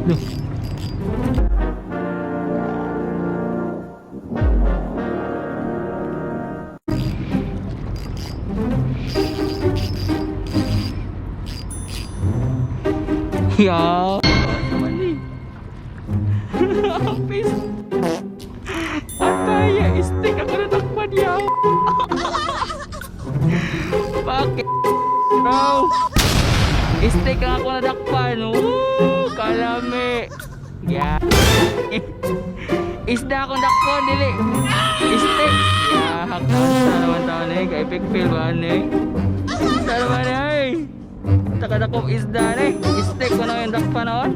Ya, naman ni. Apis. Atay, stick ako na takpan yaw. Bakit? Bro. Stick ako na takpan. Kalami. Ya. Isda akong dakpon dili. Stick. Ya, hakon sa naman taon eh. Kay epic fail ba eh. Sa naman eh. Takadakong isda eh. Stick ko na yung dakpan noon.